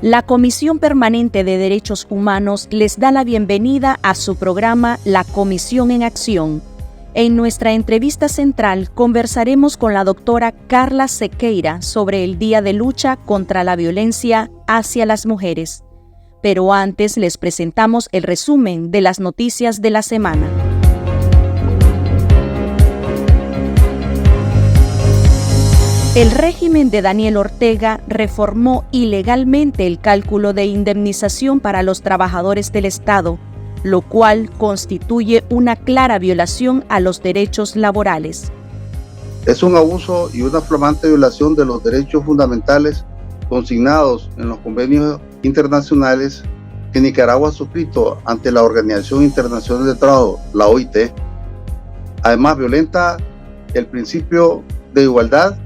La Comisión Permanente de Derechos Humanos les da la bienvenida a su programa La Comisión en Acción. En nuestra entrevista central conversaremos con la doctora Carla Sequeira sobre el Día de Lucha contra la Violencia hacia las Mujeres. Pero antes les presentamos el resumen de las noticias de la semana. El régimen de Daniel Ortega reformó ilegalmente el cálculo de indemnización para los trabajadores del Estado, lo cual constituye una clara violación a los derechos laborales. Es un abuso y una flamante violación de los derechos fundamentales consignados en los convenios internacionales que Nicaragua ha suscrito ante la Organización Internacional del Trabajo, la OIT. Además, violenta el principio de igualdad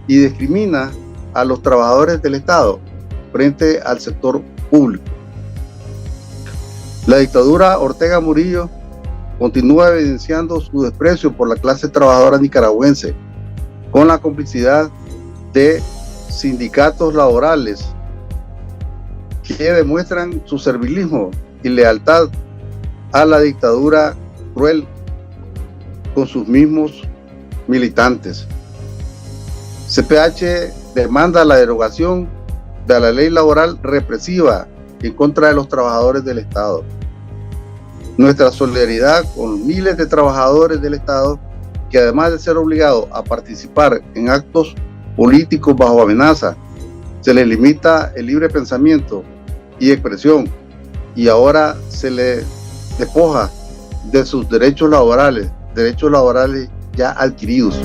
y discrimina a los trabajadores del Estado frente al sector público. La dictadura Ortega Murillo continúa evidenciando su desprecio por la clase trabajadora nicaragüense con la complicidad de sindicatos laborales que demuestran su servilismo y lealtad a la dictadura cruel con sus mismos militantes. CPH demanda la derogación de la ley laboral represiva en contra de los trabajadores del Estado. Nuestra solidaridad con miles de trabajadores del Estado que, además de ser obligados a participar en actos políticos bajo amenaza, se les limita el libre pensamiento y expresión y ahora se les despoja de sus derechos laborales ya adquiridos.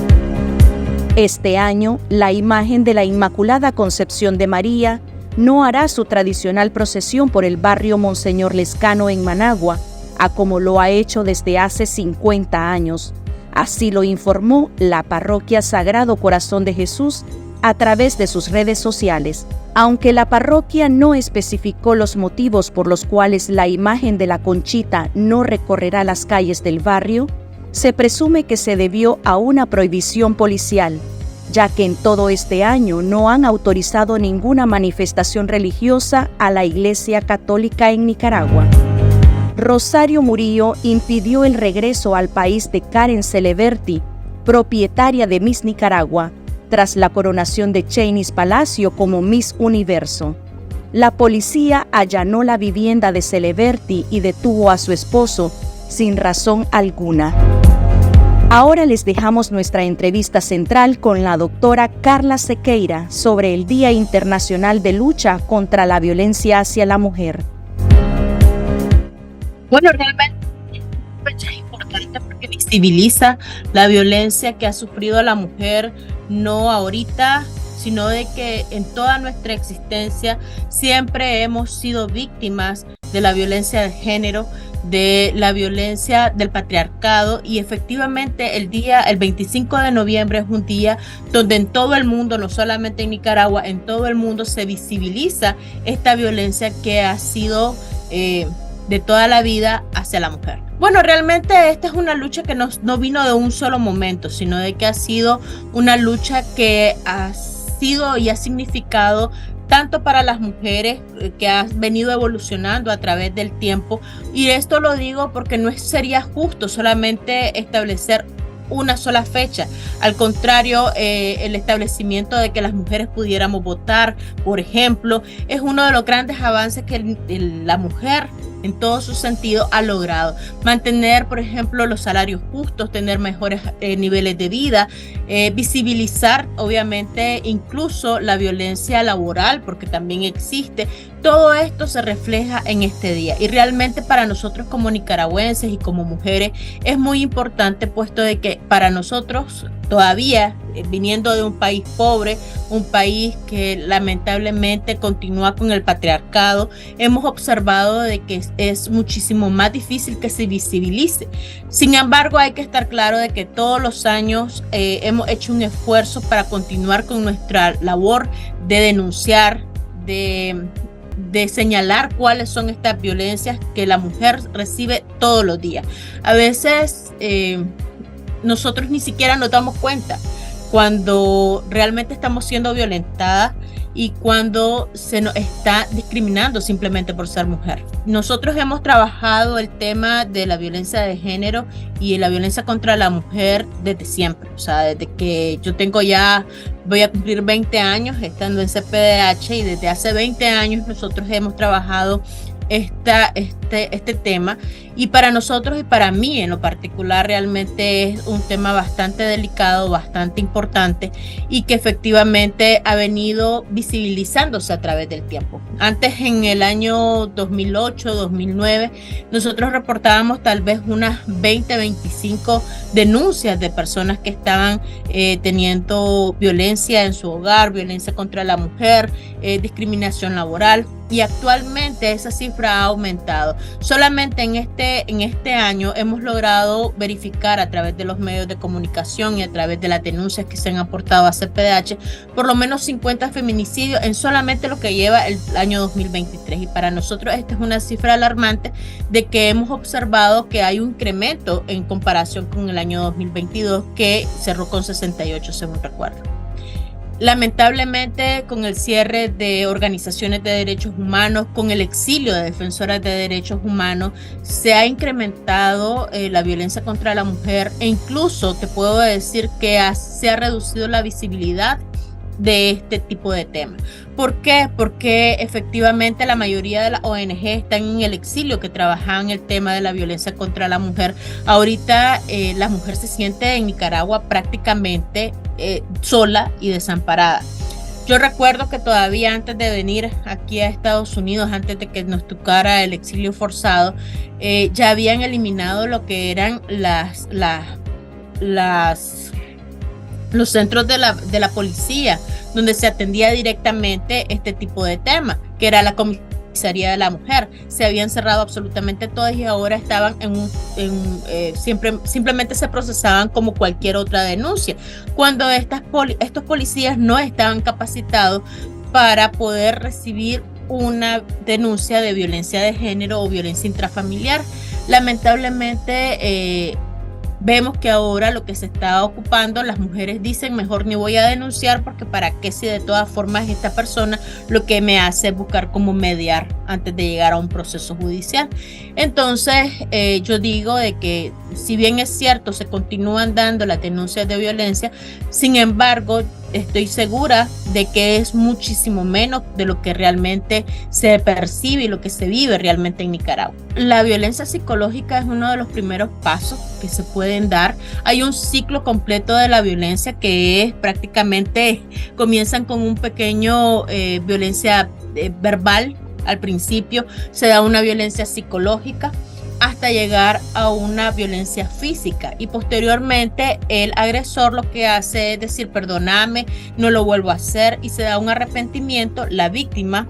Este año, la imagen de la Inmaculada Concepción de María no hará su tradicional procesión por el barrio Monseñor Lescano en Managua, a como lo ha hecho desde hace 50 años. Así lo informó la Parroquia Sagrado Corazón de Jesús a través de sus redes sociales. Aunque la parroquia no especificó los motivos por los cuales la imagen de la Conchita no recorrerá las calles del barrio, se presume que se debió a una prohibición policial, ya que en todo este año no han autorizado ninguna manifestación religiosa a la Iglesia Católica en Nicaragua. Rosario Murillo impidió el regreso al país de Karen Celeberti, propietaria de Miss Nicaragua, tras la coronación de Chainis Palacio como Miss Universo. La policía allanó la vivienda de Celeberti y detuvo a su esposo sin razón alguna. Ahora les dejamos nuestra entrevista central con la doctora Carla Sequeira sobre el Día Internacional de Lucha contra la Violencia hacia la Mujer. Bueno, realmente es una fecha importante porque visibiliza la violencia que ha sufrido la mujer, no ahorita, sino de que en toda nuestra existencia siempre hemos sido víctimas de la violencia de género, de la violencia del patriarcado, y efectivamente el 25 de noviembre es un día donde en todo el mundo, no solamente en Nicaragua, en todo el mundo se visibiliza esta violencia que ha sido de toda la vida hacia la mujer. Bueno, realmente esta es una lucha que no vino de un solo momento, sino de que ha sido una lucha que ha sido y ha significado tanto para las mujeres, que ha venido evolucionando a través del tiempo. Y esto lo digo porque no sería justo solamente establecer una sola fecha. Al contrario, el establecimiento de que las mujeres pudiéramos votar, por ejemplo, es uno de los grandes avances que la mujer en todo su sentido ha logrado. Mantener, por ejemplo, los salarios justos, tener mejores niveles de vida, visibilizar, obviamente, incluso la violencia laboral, porque también existe. Todo esto se refleja en este día y realmente para nosotros como nicaragüenses y como mujeres es muy importante, puesto de que para nosotros todavía, viniendo de un país pobre, un país que lamentablemente continúa con el patriarcado, hemos observado de que es muchísimo más difícil que se visibilice. Sin embargo, hay que estar claro de que todos los años hemos hecho un esfuerzo para continuar con nuestra labor de denunciar, de señalar cuáles son estas violencias que la mujer recibe todos los días. A veces nosotros ni siquiera nos damos cuenta cuando realmente estamos siendo violentadas y cuando se nos está discriminando simplemente por ser mujer. Nosotros hemos trabajado el tema de la violencia de género y la violencia contra la mujer desde siempre, o sea, desde que yo voy a cumplir 20 años estando en CPDH, y desde hace 20 años nosotros hemos trabajado este tema, y para nosotros y para mí en lo particular realmente es un tema bastante delicado, bastante importante, y que efectivamente ha venido visibilizándose a través del tiempo. Antes, en el año 2008, 2009, nosotros reportábamos tal vez unas 20, 25 denuncias de personas que estaban teniendo violencia en su hogar, violencia contra la mujer, discriminación laboral. Y actualmente esa cifra ha aumentado. Solamente en este año hemos logrado verificar a través de los medios de comunicación y a través de las denuncias que se han aportado a CPDH por lo menos 50 feminicidios en solamente lo que lleva el año 2023. Y para nosotros esta es una cifra alarmante, de que hemos observado que hay un incremento en comparación con el año 2022, que cerró con 68, según recuerdo. Lamentablemente, con el cierre de organizaciones de derechos humanos, con el exilio de defensoras de derechos humanos, se ha incrementado la violencia contra la mujer, e incluso te puedo decir que se ha reducido la visibilidad de este tipo de temas. ¿Por qué? Porque efectivamente la mayoría de las ONG están en el exilio, que trabajan el tema de la violencia contra la mujer. Ahorita la mujer se siente en Nicaragua prácticamente sola y desamparada. Yo recuerdo que todavía antes de venir aquí a Estados Unidos, antes de que nos tocara el exilio forzado, ya habían eliminado lo que eran los centros de la policía, donde se atendía directamente este tipo de temas, que era la comisaría de la mujer. Se habían cerrado absolutamente todas, y ahora estaban simplemente se procesaban como cualquier otra denuncia, cuando estos policías no estaban capacitados para poder recibir una denuncia de violencia de género o violencia intrafamiliar. Lamentablemente vemos que ahora lo que se está ocupando, las mujeres dicen: mejor ni voy a denunciar, porque para qué, si de todas formas esta persona lo que me hace es buscar cómo mediar antes de llegar a un proceso judicial. Entonces yo digo de que, si bien es cierto, se continúan dando las denuncias de violencia, sin embargo estoy segura de que es muchísimo menos de lo que realmente se percibe y lo que se vive realmente en Nicaragua. La violencia psicológica es uno de los primeros pasos que se pueden dar. Hay un ciclo completo de la violencia, que es prácticamente, comienzan con un pequeño violencia verbal. Al principio se da una violencia psicológica, hasta llegar a una violencia física, y posteriormente el agresor lo que hace es decir: perdóname, no lo vuelvo a hacer, y se da un arrepentimiento. La víctima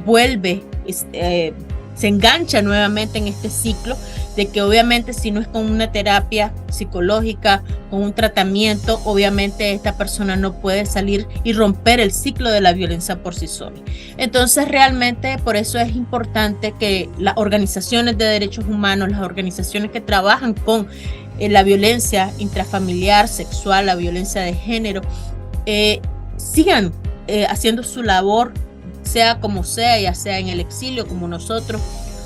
vuelve, se engancha nuevamente en este ciclo, de que obviamente si no es con una terapia psicológica, con un tratamiento, obviamente esta persona no puede salir y romper el ciclo de la violencia por sí sola. Entonces realmente por eso es importante que las organizaciones de derechos humanos, las organizaciones que trabajan con la violencia intrafamiliar, sexual, la violencia de género, sigan haciendo su labor, sea como sea, ya sea en el exilio como nosotros,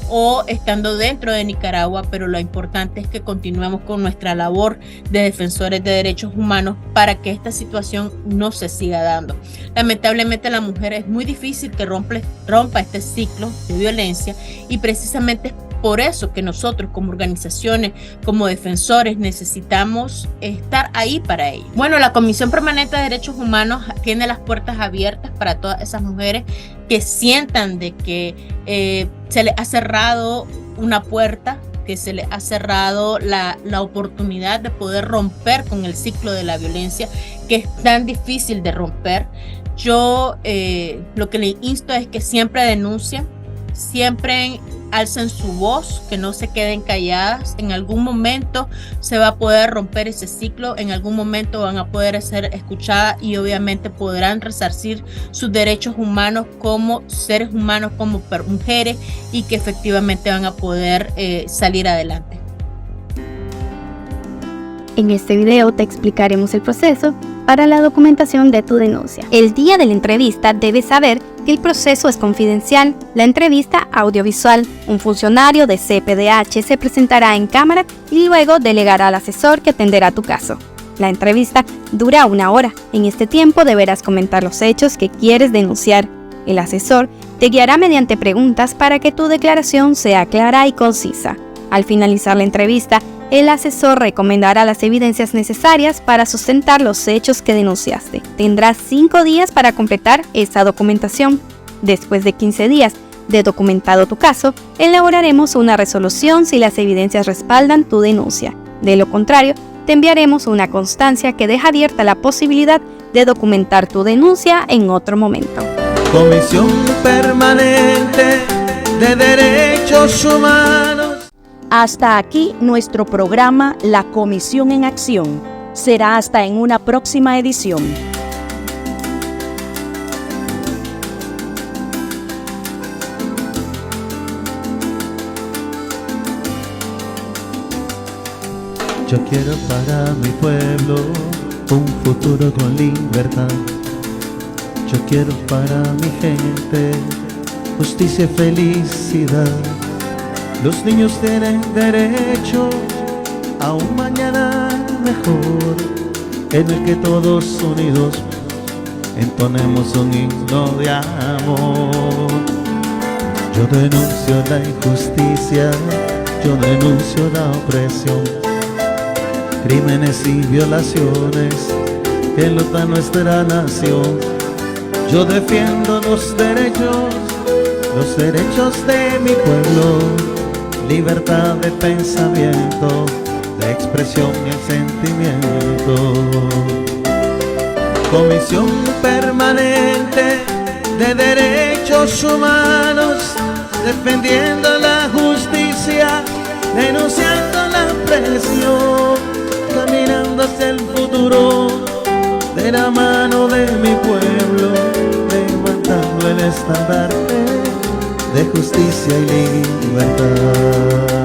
o estando dentro de Nicaragua, pero lo importante es que continuemos con nuestra labor de defensores de derechos humanos para que esta situación no se siga dando. Lamentablemente la mujer es muy difícil que rompa este ciclo de violencia, y precisamente es por eso que nosotros como organizaciones, como defensores, necesitamos estar ahí para ello. Bueno, la Comisión Permanente de Derechos Humanos tiene las puertas abiertas para todas esas mujeres que sientan de que se les ha cerrado una puerta, que se les ha cerrado la oportunidad de poder romper con el ciclo de la violencia, que es tan difícil de romper. Yo lo que les insto es que siempre denuncien, siempre alcen su voz, que no se queden calladas. En algún momento se va a poder romper ese ciclo, en algún momento van a poder ser escuchadas, y obviamente podrán resarcir sus derechos humanos como seres humanos, como mujeres, y que efectivamente van a poder salir adelante. En este video te explicaremos el proceso para la documentación de tu denuncia. El día de la entrevista debes saber que el proceso es confidencial. La entrevista audiovisual, un funcionario de CPDH se presentará en cámara y luego delegará al asesor que atenderá tu caso. La entrevista dura 1 hora. En este tiempo deberás comentar los hechos que quieres denunciar. El asesor te guiará mediante preguntas para que tu declaración sea clara y concisa. Al finalizar la entrevista, el asesor recomendará las evidencias necesarias para sustentar los hechos que denunciaste. Tendrás 5 días para completar esa documentación. Después de 15 días de documentado tu caso, elaboraremos una resolución si las evidencias respaldan tu denuncia. De lo contrario, te enviaremos una constancia que deja abierta la posibilidad de documentar tu denuncia en otro momento. Comisión Permanente de Derechos Humanos. Hasta aquí nuestro programa La Comisión en Acción. Será hasta en una próxima edición. Yo quiero para mi pueblo un futuro con libertad. Yo quiero para mi gente justicia y felicidad. Los niños tienen derecho a un mañana mejor, en el que todos unidos entonemos un himno de amor. Yo denuncio la injusticia, yo denuncio la opresión, crímenes y violaciones que enlutan nuestra nación. Yo defiendo los derechos de mi pueblo. Libertad de pensamiento, de expresión y el sentimiento. Comisión Permanente de Derechos Humanos, defendiendo la justicia, denunciando la opresión, caminando hacia el futuro, de la mano de mi pueblo, levantando el estandarte de justicia y libertad.